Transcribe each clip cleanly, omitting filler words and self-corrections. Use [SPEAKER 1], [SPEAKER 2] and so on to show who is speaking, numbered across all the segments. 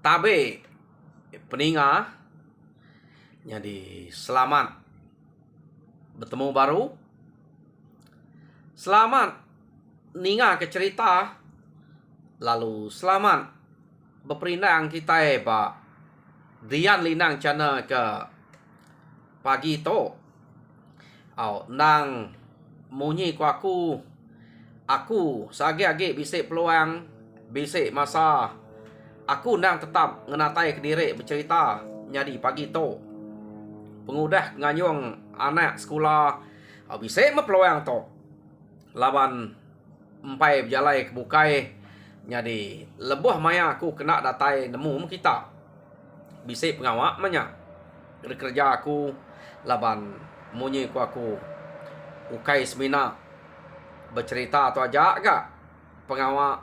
[SPEAKER 1] tabe peninga. Jadi selamat bertemu baru. Selamat ninga ke cerita. Lalu selamat berperindang kita Pak Dian Linang channel ke pagi to. Nang munyi ku aku sagi-agi bisik peluang, bisik masa aku nang tetap ngenatai ke diri bercerita nyadi pagi to. Pengudah nganyong anak sekolah bisik peluang to. Laban empai berjalai kebukai nyadi lebuh maya aku kena datai nemu kita. Bisik pengawak manya kerja aku laban munyi ku aku ukai semina bercerita atau aja gak pengawak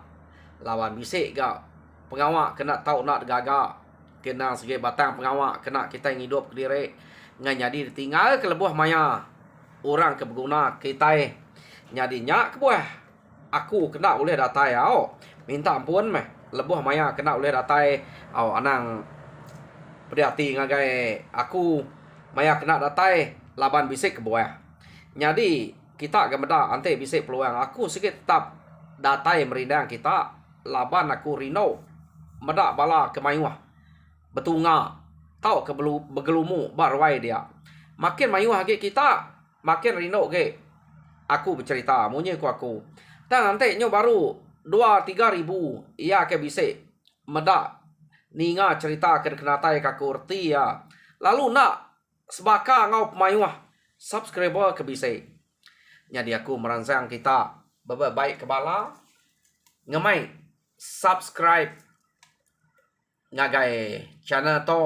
[SPEAKER 1] lawan bisik gak pengawak kena tahu nak gagak kena segi batang pengawak kena kita yang hidup ke diri ngan jadi tinggal ke lebuh maya orang ke berguna kita nyadinya ke buah aku kena boleh datai minta ampun meh lebuh maya kena boleh datai anang pedihati ngagai aku maya kena datai laban bisik ke buah nyadi kita gemeda ante bisik peluang aku sikit tetap datai merindang kita laban aku rino medak bala kemayuah betunga tau ke begelumu barwai dia makin mayuah ge kita makin rino ge aku bercerita munyi ku aku tang ante nyo baru 2-3 ribu ia ke bisik medak ninga cerita ke kenatai kaku erti ya lalu nak sebaka ngau pemayuah subscriber ke bisik jadi aku merancang kita baik kebala ngemai subscribe ngagai channel to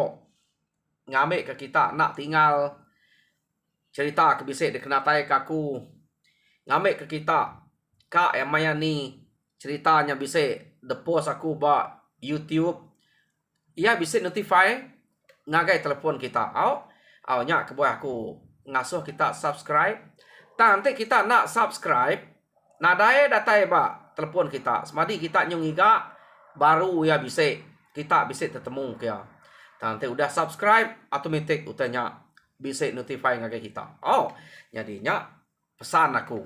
[SPEAKER 1] ngambil ke kita nak tinggal cerita ke bisik dikenatai kaku ngambil ke kita kak emaya ni ceritanya bisik the post aku ba YouTube ia bisik notify ngagai telepon kita nya ke buah aku ngasuh kita subscribe nanti kita nak subscribe nadai datai ba telepon kita semadi kita nyungiga baru ya bisik kita bisik ketemu kia nanti udah subscribe otomatis utanya bisik notify ngagai kita jadinya pesan aku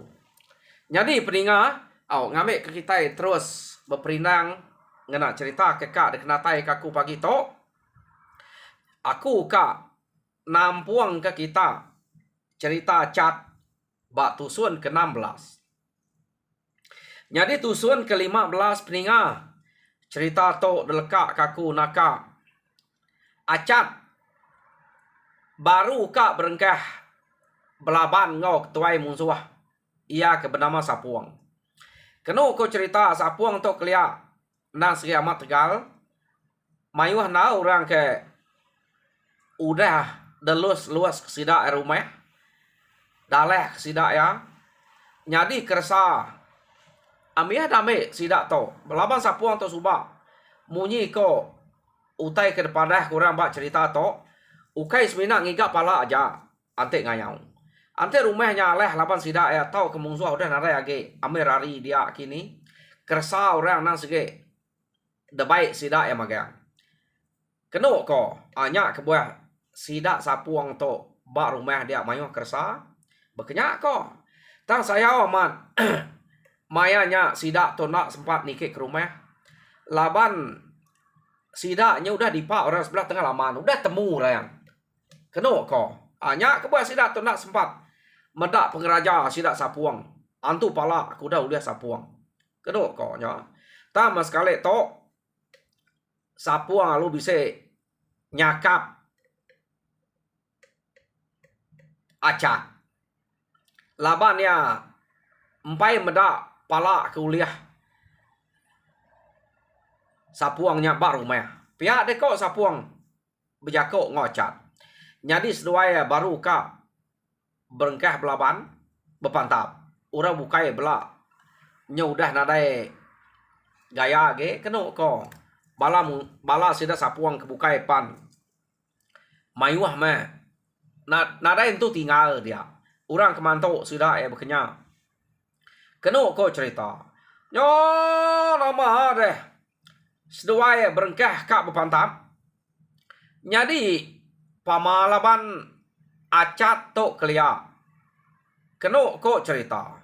[SPEAKER 1] jadi peninga ngambil ke kita terus berperindang ngena cerita ke kak dekenatai kaku pagi to aku kak nampuang ke kita cerita cat bak tusun ke-16. Jadi tusun ke-15 peninga cerita to delekak kaku naka acat baru kak berengkah belaban ngau ketuai musuh ia ke bernama Sapuang. Keno ko cerita Sapuang to kelia nang Seri Amat Tegal mayuh na orang ke udah delus luas kesida rumah daleh kesida ya nyadi kersa amia dame sida to belaban Sapuang to subak munyi ko utai ke depanah kurang bak cerita to ukai semina ngigak pala aja ante ngayau ante rumahnya leh laban sida ya tau kemungsuh udah narai age amir hari dia kini kersa orang nang sege debaik sida ya magang keno ko anya ke buah sida Sapuang to bak rumah dia mayuh kersa bekenyak ko tang saya aman mayanya sida to nak sempat nikik ke rumah laban sidaknya udah dipak orang sebelah tengah laman udah temu rayang keno ko anya ke buah sida to nak sempat medak pengeraja sida Sapuang antu pala aku dah udah Sapuang keno ko nya tama sekali to Sapuang lu bisa nyakap acak laban ya empai medak pala kuliah Sapuangnya baru mah pihak deko Sapuang berjakok ngocat jadi seduai baru ka berengkah belaban berpantap orang bukai belak nyudah nadai gaya ge keno ko bala sida Sapuang kebukai pan mayuah mah nadai itu tinggal dia orang kemantok sudah berkenya keno ko cerita nyo nama deh seduai berengkah kak berpantap. Jadi pamalaban acat tok kelia. Keno ko cerita.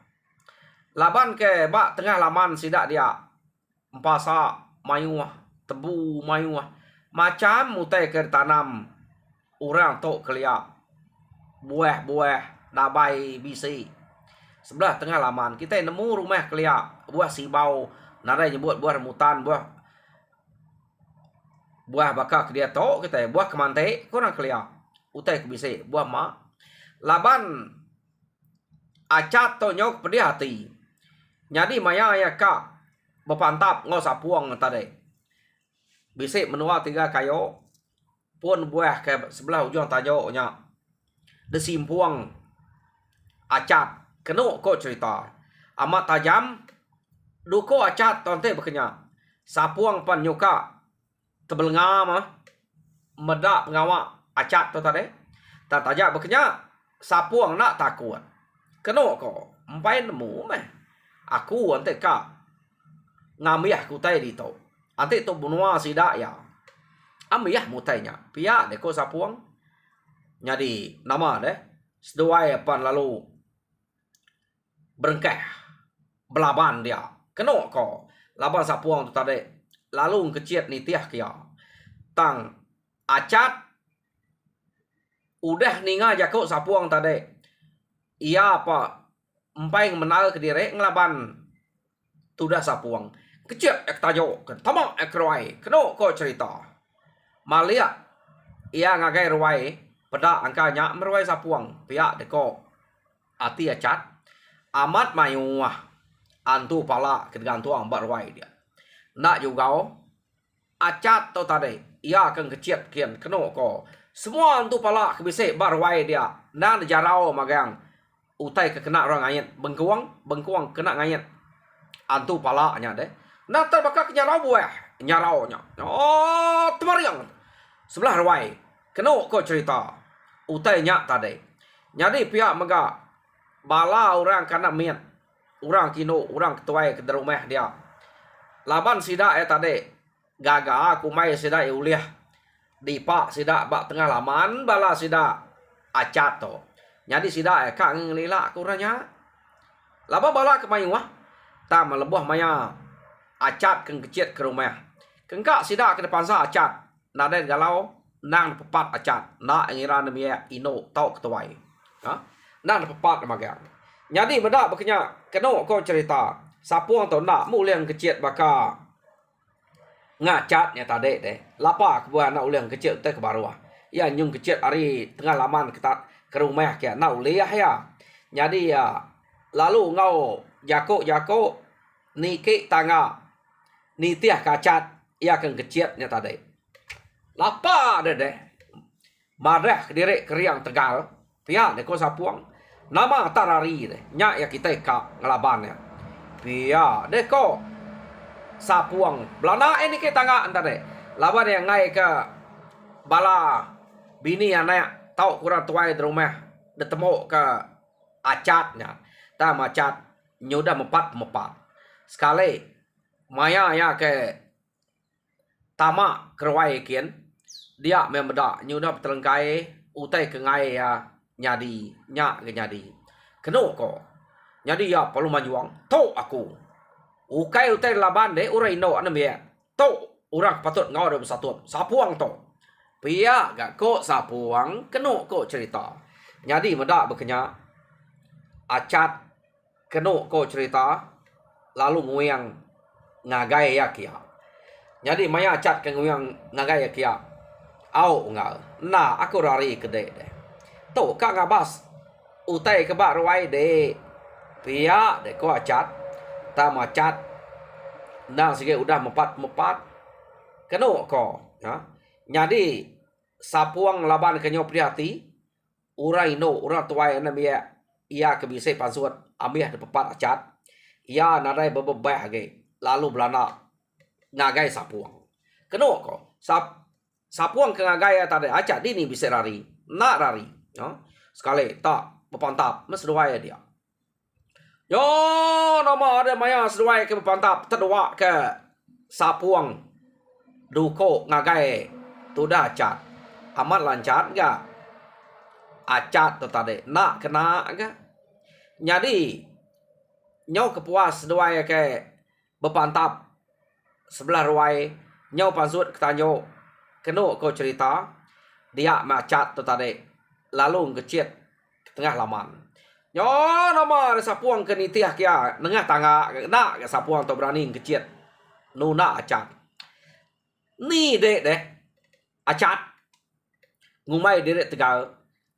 [SPEAKER 1] Laban ke bak tengah laman sidak dia. Empasa mayuah, tebu mayuah. Macam mutai ke tanam orang tok kelia. Buah-buah dabai bisi. Sebelah tengah laman kita nemu rumah kelia, buah sibau, narai nyebut buah rambutan, buah bakar dia tok kita, buah kemantik kurang kelia. Utai ke bisi, buah mak. Laban acat tok nyok pedih hati. Jadi maya ya kak berpantap ngau sapuang tadi. Bisik menua 3 kayu. Pun buah ke sebelah ujung tajuknya. Desimpuang acat. Kena kok cerita. Amat tajam. Duko acat tonte berkenyak. Sapuang pan nyuka. Tebelengam medak pengawak acat tu tadi. Tak tajak berkenyak. Sapuang nak takut. Kena kok. Empai nemu meh. Aku ante kak ngamiyah kutai di to. Ante to bunua sidak ya. Amiyah mutainya. Pihak deko sapuang. Jadi nama deh. Seduai pan lalu berengkah. Belaban dia. Kena ko. Laban sapuang tu tadi. Lalu kecil ni tiah kia. Tang acat. Udah ninga jakok sapuang tadi. Ia apa. Empai menal ke diri ngelaban tudah sapuang. Kecil ek tajuk. Tamak ek ruai. Kena ko cerita. Malia. Ia ngagai ruai. Pada angkanya meruai sapuang. Pihak deko. Ati acat. Amat mayuah. Antu pala kegantuang buat ruai dia. Nak juga. Acat tu tadi. Ia akan kecil kian. Kena ko. Semua antu pala kebisik buat ruai dia. Dan jarau magang. Utai ke kena orang ngayat. Bengkuang kena ngayat. Antu palanya deh. Nah terbakar nyarau buah. Nyaraunya. Oh, temariang. Sebelah ruai. Kena kau cerita. Utai nyak tadi. Jadi pihak mega. Bala orang kena mian. Orang kino. Orang ketuai ke rumah dia. Laban sidak tadi. Gaga aku mai sidak uliah. Dipak sidak bak tengah laman. Bala sidak acat tu. Jadi sidak kak ngelilak kurangnya. Laba bala ke mayu tak melebuh maya. Acat keng kecil ke rumah. Kengkak sidak ke depan sa acat. Naden galau nang pepat acat. Nak ngira namanya ino tau ketuai. Ha? Nang pepat magang. Jadi bedak berkenya kena kau cerita. Sapuang tu nak muliang kecil baka ngacatnya tadi deh. Lapa kebuah nak uliang kecil tu ke baruah. Ya nyung kecil hari tengah laman kita ke rumah kia nak uliah ya. Jadi ya lalu ngau jako ni ke tangga ni tiah kacat ia akan kecilnya tadi. Lapa deh. Marah ke diri keriang Tegal. Pihak deko sapuang. Nama tarari deh. Nyak ya kita kak ngelabannya. Pihak deko sapuang. Belanda ini ke tangga tadi. Laban yang ngai ke bala bini anak tau kurang tuai di rumah. Detemu ke acatnya. Tak macat nyudah mepat. Sekali maya ya ke tamak keruai kian. Dia membedak nyudah terlengkai utai ke ngai ya nyadi nyak ke nyadi. Kena ko. Nyadi ya perlu majuang. Tok aku. Ukai utai laban de urai no anamia. Tok orang patut ngau ada bersatuan. Sapuang tok. Pia gak ko sapuang kena ko cerita. Nyadi medak berkenya acat kena ko cerita lalu nguyang ngagai ya kia. Jadi maya acat ke nguyang ngagai ya kia. Au ngal. Nah aku rari ke dek deh. Tu kak ngabas utai ke bak ruai de. Pia de ko acat. Ta macat. Nang sige udah mepat. Kena ko. Ha? Jadi sapuang laban kenyo prihati. Urai no. Orang tuai namanya. Ia kebisik pansuat. Amih de pepat acat. Ia narai bebebah ge. Lalu belana. Ngagai sapuang. Kena ko. Sapuang ke ngagai tadi. Acat dini bisa rari. Nak rari. Ya? Sekali tak berpantap. Meseduai dia. Yo nama ada maya seduai ke berpantap. Terdua ke sapuang. duko ngagai tu dah acat. Amat lancar ga? Acat tu tadi nak kena ga? Jadi nyau kepuas doai ke berpantap sebelah ruai nyau pasut ketanyo keno ko cerita dia macat tu tadi lalu ngecit ke tengah laman. Nyo nama sapuang ke nitiah kia nengah tangga nak sapuang tu berani ngecit nuna acat. Ni dek acat ngumai diri tegal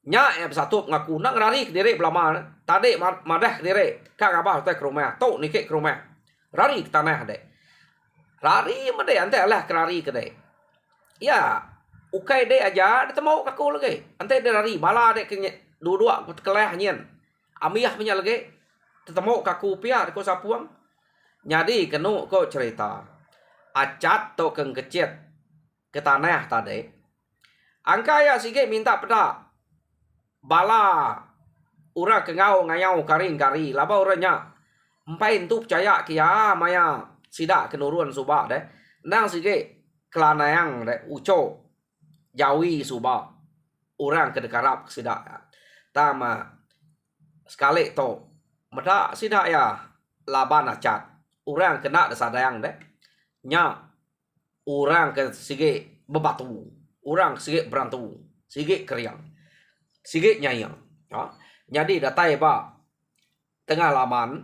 [SPEAKER 1] nya satu ngaku nak rari ke diri belama tadi madah ke diri kak abah teh ke rumah tok ni ke rumah rari ke tanah dek rari made ante lah kerari ke dek ya ukai dek aja ditemu kaku lagi ante de rari bala dek ke dua keleh nyen amiah punya lagi ketemu kaku pia ko sapuang nyadi kenu ko cerita acat tok keng kecit ke tanah tadi angka ya sige minta peda bala ura kengau ngayau karing kari laba uranya empai tu percaya kia maya sida kenurun suba deh nang sige kelanayang deh uco jawi suba orang kedekarap sida tama sekali to meda sida ya laban acat orang kena desadayang deh nya orang ke sige bebatu orang sige berantu sige keriang sige nyayang ya. Jadi datai ba tengah laman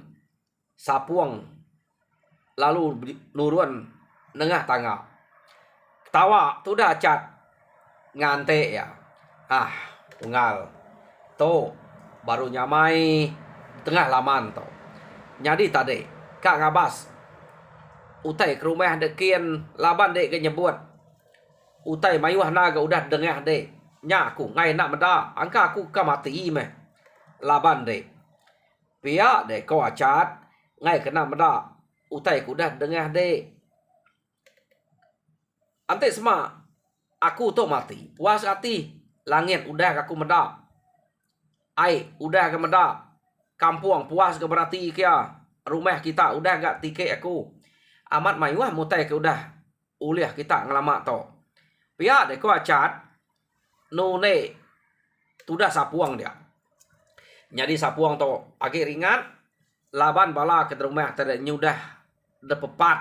[SPEAKER 1] sapuang lalu nurun nengah tangga tawa tu dah cat ngante ya unggal to baru nyamai tengah laman to jadi tadi kak ngabas utai ke rumah dekian laban dek ke nyebut utai mayuh naga udah dengah dek nya aku ngai nak meda angka aku ka mati meh laban dek pia dek ko acat ngai kena meda utai ku dah dengah dek ante sema aku tu mati puas hati langit udah aku meda ai udah ke meda kampung puas ke berarti kia rumah kita udah gak tiket aku amat mayuah mutai ke udah uliah kita ngelama to pia dek ko acat nune tudah sapuang dia jadi sapuang to agak ringan laban bala ke rumah tada nyudah depepat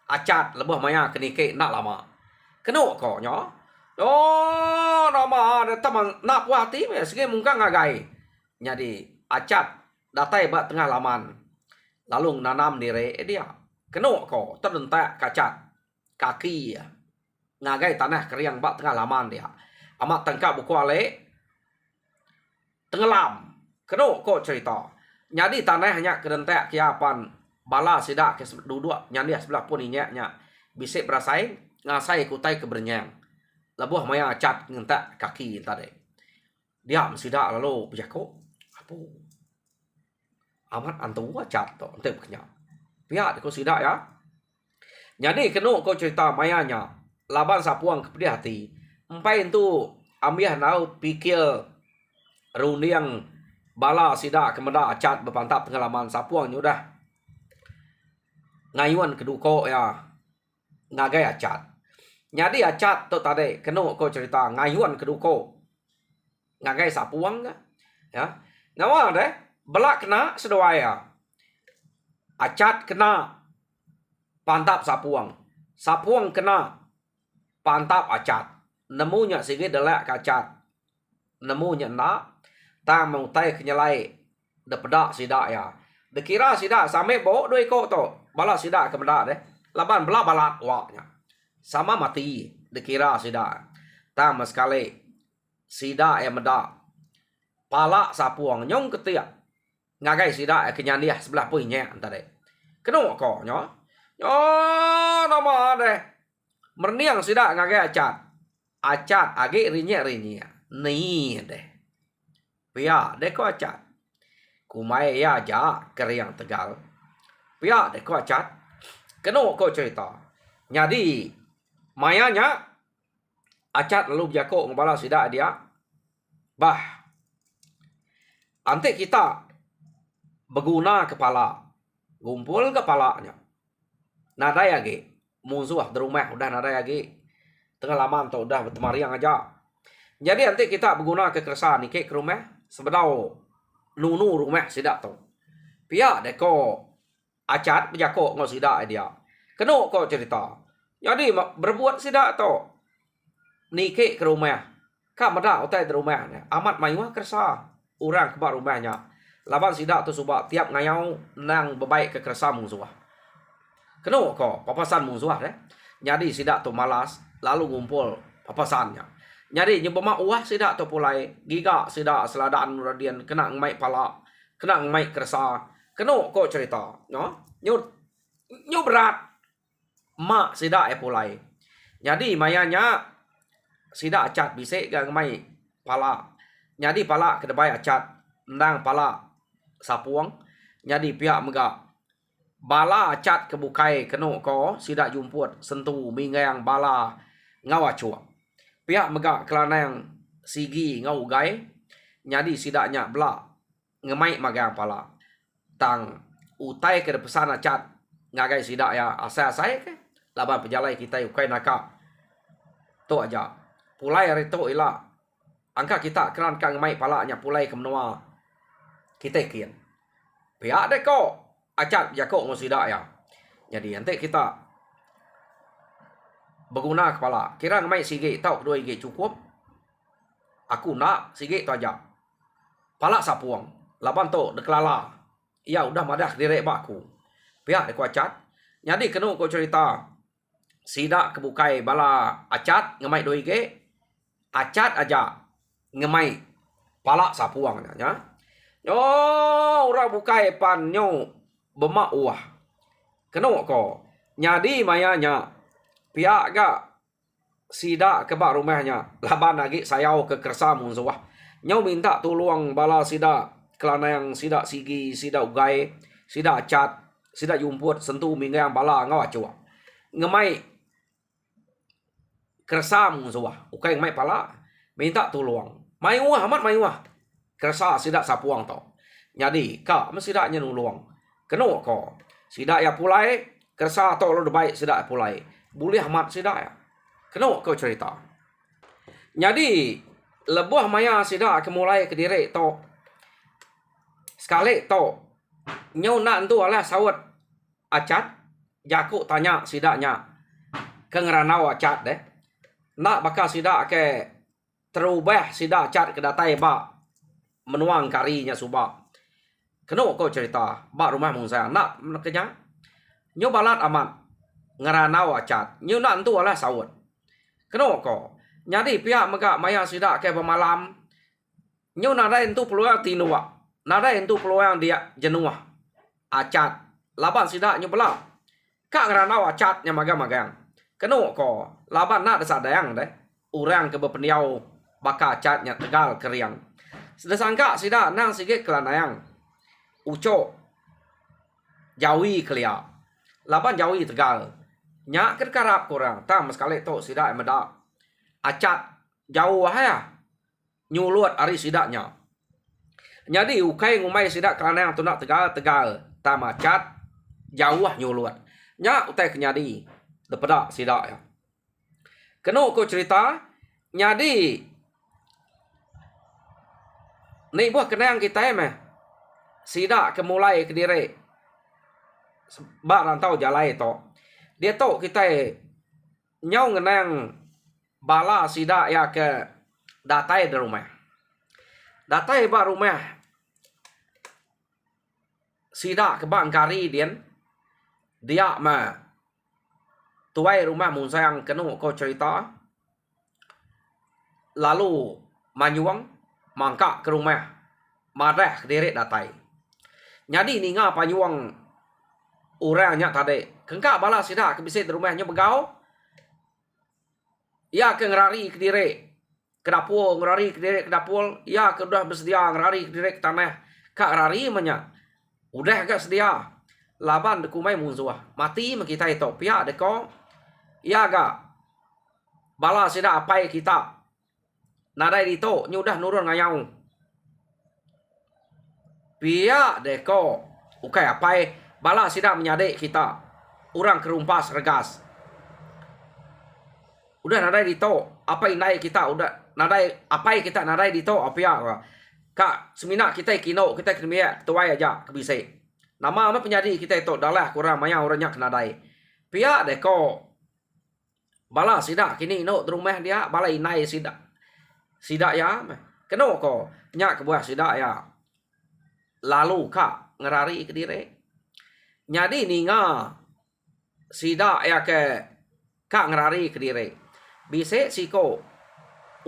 [SPEAKER 1] acat lebih maya kenike nak lama keno ko nyo nama tamang nak puati me sege mungka ngagai jadi acat datai ba tengah laman lalu nanam dire dia keno ko terdentak kacat kaki ngagai tanah keriang bak tengah laman dia amat tangkap buku ale tenggelam keno ko cerita jadi tanah hanya kedentek kiapan bala sidak ke duduk nyandi sebelah pun inya bisik berasai ngasai kutai kebernyang labuh maya acat ngentak kaki tadi diam sidak lalu berjako apa amat antu acat to ente kenyang pihak ko sidak ya jadi keno ko cerita mayanya laban sapuang kepedi hati empai itu ambiah nau pikir runiang bala sida kemeda acat berpantap pengalaman sapuang udah ngayuan keduko ya ngagai acat jadi acat tu tadi keno ko cerita ngayuan keduko ngagai sapuang ya ngawa deh belak kena sedoaya acat kena pantap sapuang sapuang kena pantap acat nemunya sige delak kacat nemunya nak ta mau tai kenyalai de pedak sida ya de kira sida same bo doi ko to bala sida ke pedak deh laban bela balat waknya sama mati de kira sida ta sekali sida ya medak pala sapuang nyong ketia ngagai sida kenyandiah sebelah puinya tadi keno ko nyo nama deh merniang sida ngagai acat age rinya nih deh pia deh ko acat kumai ya ja keriang tegal pia deh ko acat keno ko cerita jadi mayanya acat lalu jako ngabala sida dia bah ante kita berguna kepala gumpul kepalanya nadai age musuh di rumah udah nada lagi. Tengah lama tu udah bertemariang aja. Jadi nanti kita berguna kekerasan ni ke rumah sebedau nunu rumah sidak tu. Pihak deko acat berjakok ngau sidak dia. Kena kau cerita. Jadi berbuat sidak tu. Ni ke rumah. Kak meda utai di rumah ni. Amat mayuah kerasa orang ke rumahnya. Laban sidak tu subak tiap ngayau nang berbaik kekerasan musuh. Kena kau papasan musuh deh. Jadi sidak tu malas lalu ngumpul papasannya. Jadi nyebama uah sidak tu pulai giga sidak seladaan radian kena ngai pala, kena ngai kerasa. Kena kau cerita, no? Nyu berat. Mak sidak pulai. Jadi mayanya sidak acat bisik gang ngai pala. Jadi pala kedebai acat ndang pala sapuang. Jadi pihak megak bala acat kebukai kena ko sidak jumput sentuh mingang bala ngawacua. Pihak megak kelana yang sigi ngau gai. Jadi sidaknya belak ngemai magang pala. Tang utai ke pesan acat ngagai sidak ya asai-asai ke. Laban pejalai kita ukai nakak. Tu aja. Pulai hari tu ila. Angka kita keran kang ngemai palanya pulai ke menua. Kita kian. Pihak deko acat jakok ngau sidak ya. Jadi nanti kita berguna kepala. Kira ngemai sige tau kedua ige cukup. Aku nak sige tu aja. Pala sapuang. Laban tu deklala. Ya udah madah direk baku. Pihak deku acat. Jadi kena kau cerita. Sidak kebukai bala acat ngemai dua ige. Acat aja ngemai pala sapuang nya. Yo orang bukai pan nyo bemak uah. Kena kau. Jadi mayanya pihak gak sidak ke bak rumahnya. Laban lagi sayau ke kersa musuh. Nyau minta tolong bala sidak. Kelana yang sidak sigi, sidak ugai, sidak acat, sidak jumput, sentuh minggang bala ngau acua. Ngemai kersa musuh. Ukai ngemai pala. Minta tolong. Mayuah amat mayuah. Kersa sidak sapuang tau. Jadi kak mesidaknya nulung. Kena kau. Sidak ya pulai. Kersa tau lo baik sidak pulai. Boleh amat sidak ya. Kena kau cerita. Jadi lebuh maya sidak kemulai ke diri to. Sekali to. Nyau nak tu alah sawat acat. Jakuk tanya sidaknya. Kengeranau acat deh. Nak bakal sidak ke terubah sidak acat ke datai bak. Menuang karinya subak. Kena kau cerita. Bak rumah mung saya. Nak kenyang. Nyau balat amat. Ngeranau acat. Nyu nak tu alah sawat. Kena ko. Jadi pihak megak maya sidak ke pemalam. Nyu nada entu peluang tinua. Nada entu peluang dia jenuah. Acat. Laban sidak nyu belak. Kak ngeranau acatnya magang-magang. Kena ko. Laban nak desadayang deh. Orang ke berpendiau baka acatnya tegal keriang. Sedesangka sidak nang sikit kelanayang. Ucok. Jawi kelia. Laban jawi tegal. Nyak kerkarap korang. Tam sekali tu sidak medak. Acat jauh ya. Nyuluat ari sidaknya. Jadi ukai ngumai sidak kerana yang tu nak tegal. Tam acat jauh nyuluat. Nyak utai kenyadi. Depedak sidak ya. Kena kau cerita. Nyadi. Ni buah kena yang kita meh. Sidak kemulai ke diri. Bak rantau jalai to. Dia tahu kita nyau ngenang bala sidak ya ke datai di rumah. Datai bak rumah. Sidak ke bang kari dia mah tuai rumah mun sayang kena kau cerita. Lalu manyuang mangkak ke rumah. Madah ke diri datai. Jadi ni ngah panyuang orangnya tadi. Kengkak bala sidak ke bisik di rumahnya begau. Ya ke ngerari ke diri. Ke dapur, ngerari ke diri ke dapur. Ya ke udah bersedia ngerari ke diri ke tanah. Kak ngerari menya. Udah agak sedia. Laban dekumai musuh. Mati kita itu. Pihak deko. Ya agak. Bala sidak apai kita. Nadai dito. Nyudah nurun ngayau. Pihak deko. Ukai apai. Bala sidak menyadik kita. Orang kerumpas regas. udah nadai dito apa inai kita udah nadai apa kita nadai dito apa ya kak semina kita kino kita krimia tuai aja kebise nama apa penyadi kita itu dalah kurang maya orangnya kenadai pia deko bala sida kini no rumah dia bala inai sida ya keno ko nya kebuah sida ya lalu kak ngerari ke dire nyadi ninga sida ya ke kak ngerari ke dire bise siko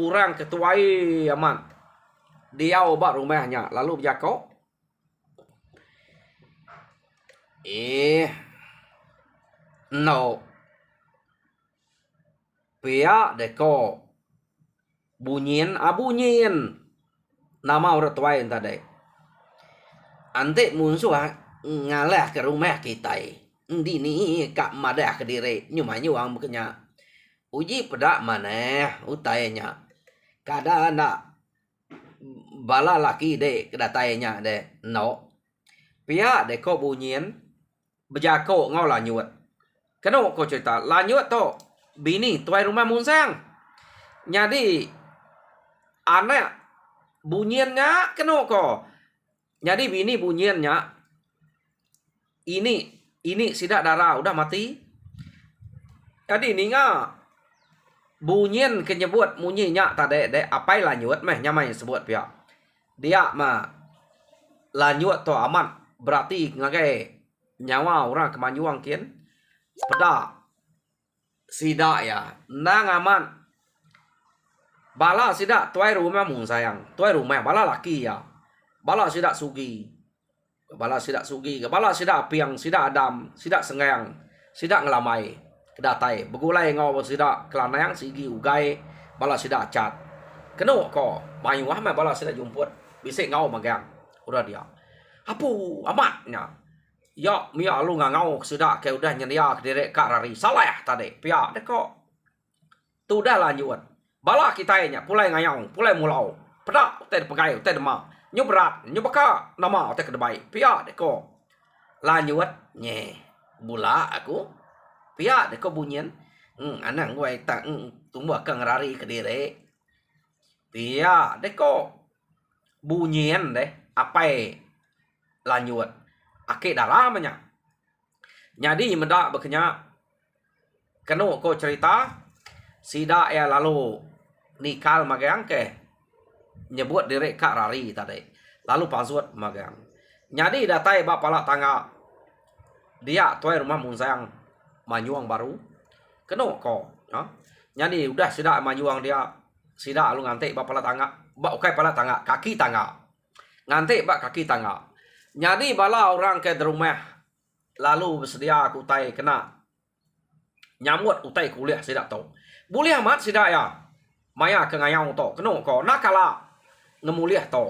[SPEAKER 1] orang ketuai aman dia obat rumahnya lalu berjako no pia deko bunyin abunyin nama orang tuain tadi ante muncul ngalah ke rumah kita di ni kak madah ke diri nyuang bukannya uji pedak mana utainya kada nak bala laki de kedatainya de no pia de ko bunyin bejako ngau la nyuat keno ko cerita la nyuat to bini tuai rumah munsang jadi anak bunyinya keno ko jadi bini bunyinya ini sidak darah udah mati jadi ninga bunyin kenyebut munyinya tadi de apa lanyut meh nyamai sebut pihak dia mah lanyut to aman berarti ngagai nyawa orang kemanjuang kian peda sida ya nang aman bala sida tuai rumah mung sayang tuai rumah bala laki ya bala sida sugi bala sida piang sida adam sida sengayang sida ngelamai kedatai begulai ngau sida kelanayang sigi ugai bala sida cat keno ko mayu ah bala sida jumput bisik ngau magang udah dia apu amatnya ya mia lu ngau sida ke udah nyendia ke direk kak rari salah tadi pia deko tu dah lanjut bala kitanya pulai ngayang pulai mulau pedak teh pegai teh demam nyubrat nyubaka nama teh kedebai pia deko lanjut nye bula aku pia deko bunyin anang gue tak tumbuh kang rari ke diri pia deko bunyin deh apa lanjut ake dalamnya jadi mendak bekenya keno ko cerita sida ya lalu nikal magang ke nyebut diri kak rari tadi lalu pasut magang jadi datai bapala tangga dia tuai rumah munsang manyuang baru keno ko ya jadi udah sida manyuang dia sida lu ngantek bapala tangga bak okai pala tangga kaki tangga ngantek bak kaki tangga jadi bala orang ke rumah lalu bersedia kutai kena nyamut utai kuliah sida tau boleh amat sida ya maya ke ngayang to keno ko nakala ngemuliah to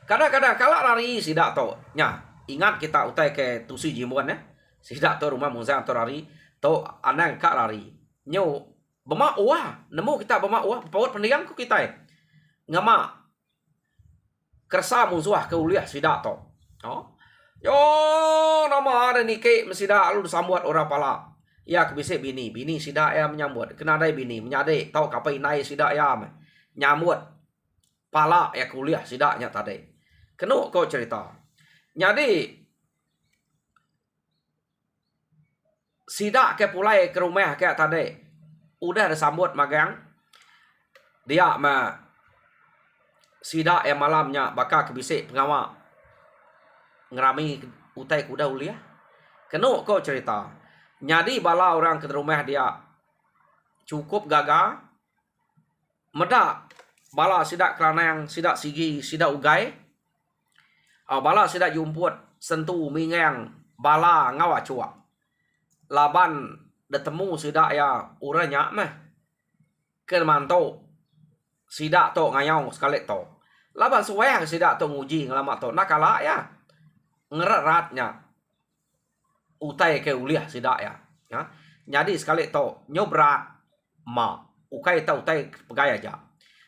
[SPEAKER 1] kadang-kadang kala rari sida to nya ingat kita utai ke tusi jimuan ya sida to rumah munsang to rari to anang kak lari nyo bema uah nemu kita bema uah paut pendiam ku kita ngama kersa musuh ke uliah sida to oh yo nama ada nike mesida lu disambut orang pala ya kebise bini sida ya menyambut kena dai bini menyade tau kapai nai sida ya nyambut pala ya kuliah sida nya tadi kenu kau cerita jadi sida ke pulai ke rumah ke tadi udah ada sambut magang dia mah sida yang malamnya bakal kebisik pengawal ngerami utai kuda uliah kenu kau cerita jadi bala orang ke rumah dia cukup gagal medak bala sida kelanang sida sigi sida ugai bala sida jumput sentuh mingang bala ngawa cuak laban detemu sida ya uranya mah ke manto sida to ngayong sekali to laban suwe sida to nguji ngalamat to nakala ya ngeratnya utai ke uliah sida ya jadi sekali to nyobrat ma ukai ta utai pegai aja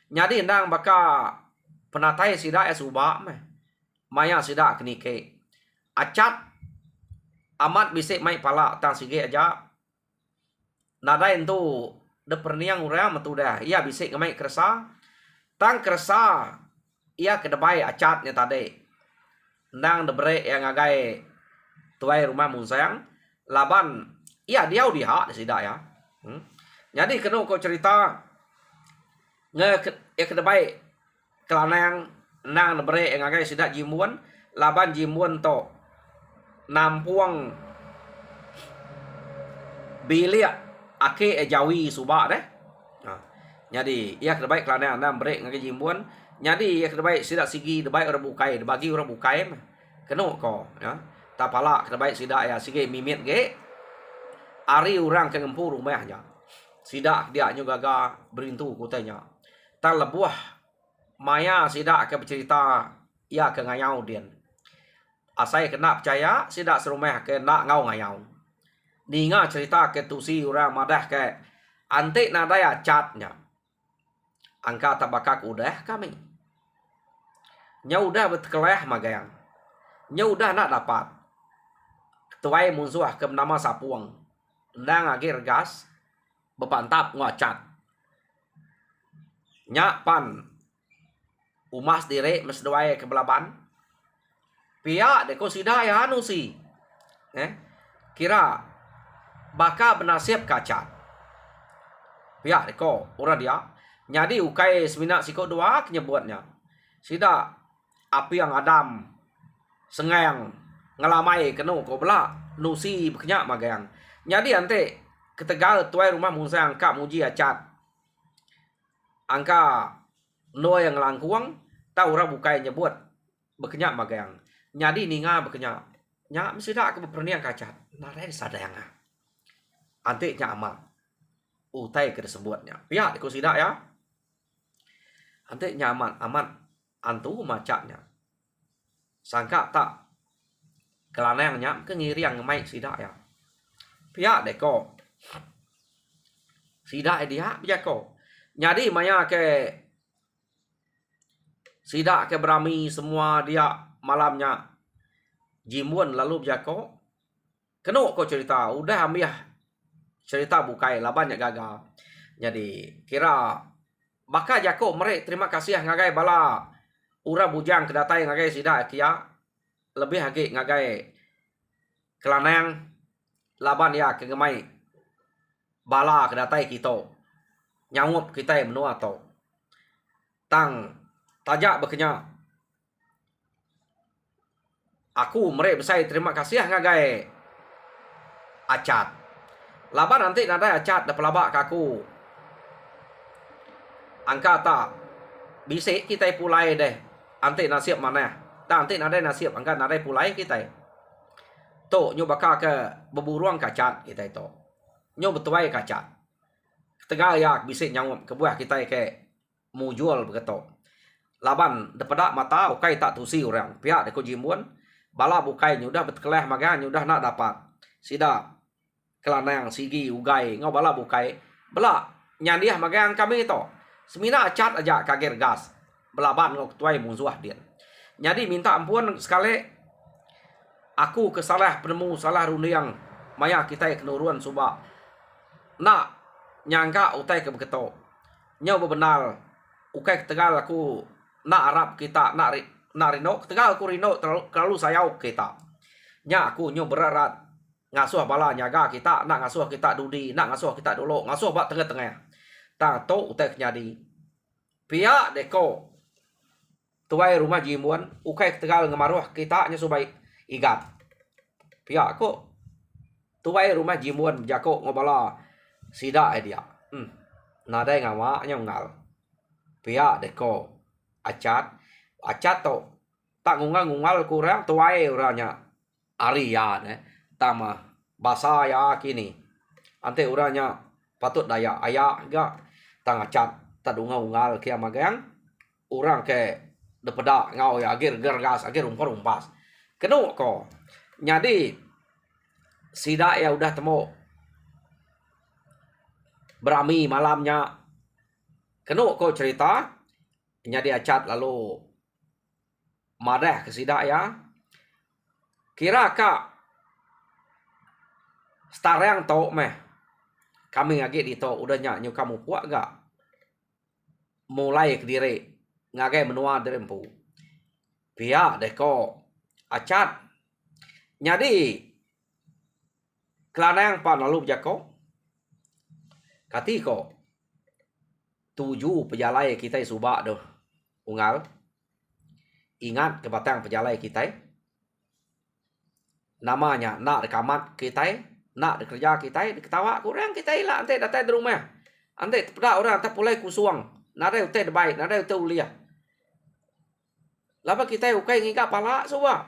[SPEAKER 1] jadi ndang baka penatai sida ya subak mah maya sida kenike acat amat bisik mai pala tang sige aja nadain tu de perniang urang metudah ia bisik ngamai kersa tang kersa ia kedebai acatnya tadi nang de bre yang agai tuai rumah munsayang laban ia diau diha sida ya. Jadi kena ko cerita kedebai kelanang nang de bre yang agai sida jimuan laban jimuan to nampuang bilia ake jawi suba deh. Jadi ia kedebai kelanang nang bre ngagai jimuan jadi ia kedebai sida sigi debai ora bukai bagi ora bukai mah kena ko ya. Tapala kedebai sida ya sige mimit ge ari urang ke ngempu rumahnya sida dia nyu gaga berintu kutanya tan lebuah maya sida ke bercerita ia ke ngayau dian asai kena percaya sida serumah ke nak ngau ngayau ninga cerita ke tusi urang madah ke ante nadaya catnya angka tabakak udah kami nya udah betkeleh magayang nya udah nak dapat tuai munsuah ke nama sapuang ndang agir gas bepantap ngacat nya pan umas dire mes doai ke belaban pia de ko sida ya anu si kira baka benasib kacat pia de ko ora dia nyadi ukai semina siko dua kenyebutnya sida api yang adam sengeng ngelamai kenu ko bela nusi beknya magayang nyadi ante ketegal tuai rumah musa angka muji acat angka no yang langkuang tau ora bukai nyebut beknya magayang nyadi ninga beknya nya mesti dak ke perniang kacat nare sadayang ante nya amal utai ke disebutnya pihak ko sida ya ante nyaman aman antu macaknya sangka tak kelanangnya ke ngiriang ngemai sida ya pihak deko sida dia ko nyadi maya ke sida ke berami semua dia malamnya jimuan lalu jako keno ko cerita udah ambiah cerita bukai labannya gagal jadi kira maka jako mereka terima kasih ngagai bala ura bujang kedatai ngagai sida kia lebih hagi ngagai kelanang laban ya kegemai bala kedatai kita nyangup kita menua to tang tajak bekenya aku mereka besai terima kasih ngagai acat laban nanti nada acat da pelabak kaku angka tak bisa kita pulai deh ante nasib mana tak ante nada nasib angka nada pulai kita to nyo baka ke beburuang kacat kita itu nyo betuai kacat tegal ya bisa nyawam kebuah kita ke mujual begitu laban depada mata ukai tak tusi orang pihak deko jimuan bala bukai nyudah betkeleh maga nyudah nak dapat sida kelanang sigi ugai ngau bala bukai bela nyandiah magang kami itu semina acat aja kager gas belaban ngok tuai musuh dia jadi minta ampun sekali aku kesalah penemu salah runiang maya kita kenuruan suba nak nyangka utai ke begitu nyau bebenal ukai tegal aku nak Arab kita nak rino tegal aku rino terlalu sayau kita nya aku nyo berat ngasuh bala nyaga kita nak ngasuh kita dudi nak ngasuh kita dulu ngasuh bak tengah-tengah ta to utek nyadi pihak deko tuai rumah jimuan ukai tegal ngemaruh kita nya subai igat pihak ko tuai rumah jimuan jako ngobala sida dia nada ngawa nya ngal pihak deko acat to tak ngungal kurang tuai uranya arian tama bahasa ya kini ante uranya patut daya aya ga tang acat tadunga ungal kia magang urang ke depeda ngau ya agir gergas agir umpas kenu ko nyadi sida ya udah temu berami malamnya kenu ko cerita nyadi acat lalu madah ke sida ya kira ka starang to meh Kami ngage di to udah nyanyi kamu puak gak? Mulai ke diri ngagai menua derempu. Pihak deko acat. Jadi kelanang pan lalu jako. Katiko 7 pejalai kita subak doh. Unggal. Ingat kebatang pejalai kita. Namanya nak rekamat kita, nak kerja kita, ketawa kurang kita lah ante datang di rumah. Ante pada orang tak pulai kusuang. Nada ute baik, nada ute ulia. Lapa kita ukai ngika pala suwa.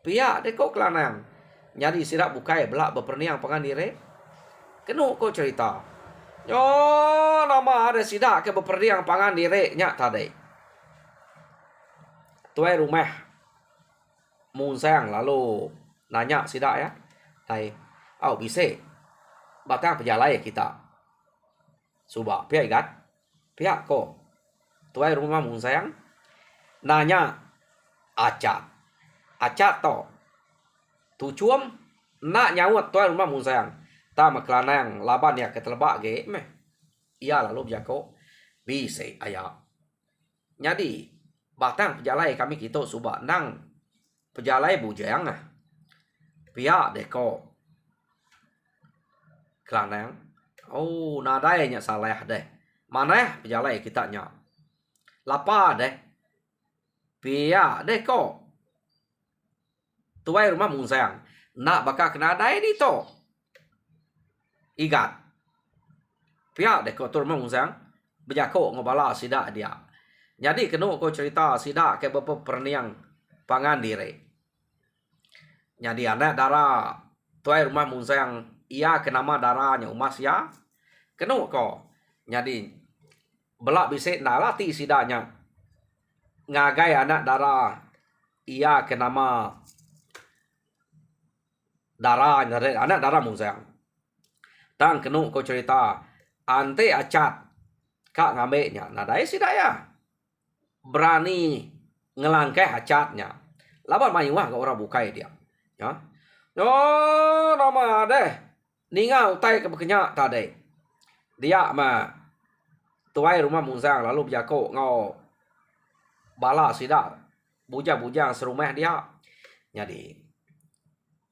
[SPEAKER 1] Pihak deko kelanang. Jadi sirak bukai belak berperniang pangan diri. Kenu ko cerita. Yo nama ada sidak ke berperniang pangan diri nyak tadi. Tuai rumah munsang lalu nanya sidak ya. Hai, bisa batang pejalai kita. Subak pihak ikat. Pihak ko. Tuai rumah munsang nanya acat. Acat to. Tujuan nak nyawat tuai rumah munsang. Ta maklanang laban ya ketelebak ge meh. Ia lalu jako bisa ayah. Jadi batang pejalai kami kita subak nang pejalai bujang ah. Pihak deko kelanang. Oh, nadainya salah deh. Mana pejalai kita nya. Lapa deh. Pihak deko tuai rumah munsang. Nak bakal kena dai di to. Igat. Pihak deko tu rumah munsang. Berjako ngobala sidak dia. Jadi kena ko cerita sidak ke beberapa perniang pangan diri. Jadi anak darah tuai rumah munsang ia kenama darahnya umas ya. Kena ko. Jadi belak bisik nalati sidaknya. Ngagai anak darah ia kenama darah anak darah munsang. Tang kenu ko cerita ante acat kak ngambeknya. Nah dai sidak ya. Berani ngelangkai acatnya. Laban mayuah ke orang bukai dia. Ya. Yo nama deh. Ninga utai ke bekenyak tadi. Dia mah tuai rumah munsang lalu berjako ngau bala sidak. Bujang-bujang serumah dia. Jadi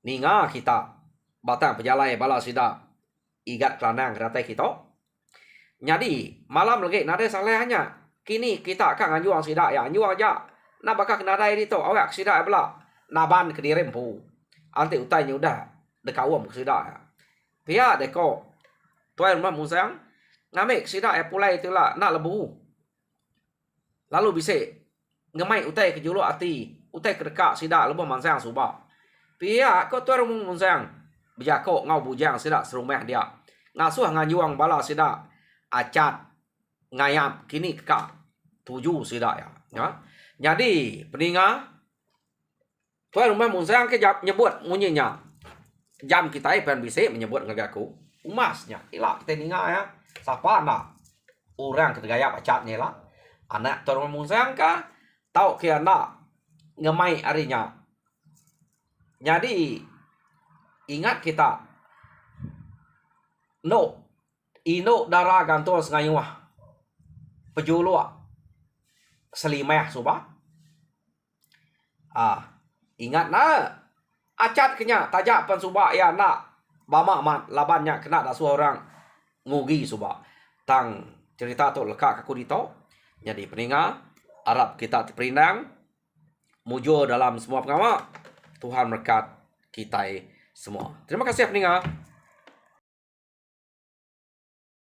[SPEAKER 1] ninga kita batang pejalai bala sidak. Igat kelanang keratai kita. Jadi malam lagi nada salahnya. Kini kita akan anjuang sidak ya. Anjuang aja. Nak bakal kena dai itu. Awak sidak bela. Naban ke dirempu. Ante utainya udah dekawam ke sidak ya. Pihak deko. Tuai rumah munsang. Ngamik sidak ya pulai itulah. Nak lebu. Lalu bisa. Ngemai utai ke julu hati. Utai ke dekat sidak lebu mansang subak. Pihak ko tuai rumah munsang. Berjako ngau bujang sidak serumah dia. Ngasuh nganjuang bala sidak. Acat. Ngayap kini kekak 7 sidak ya. Ya. Jadi peninga tuai rumah munsang ke nyebut munyinya. Jam kita pen bisa menyebut ngagaku. Umasnya. Ilak kita ninga ya. Siapa nak? Orang ketegayap acatnya lah. Anak tuai rumah munsang ka. Tahu ke anak ngemai harinya. Jadi ingat kita. No. Ino darah gantung sengayuah. Pejuluak selimah subah. Ingat na acat kenya tajak pan subah ya nak bama mat labannya kena dak orang ngugi subah. Tang cerita tu lekak aku dito. Jadi peninga Arab kita terperindang mujur dalam semua pengama. Tuhan berkat kita semua. Terima kasih peninga.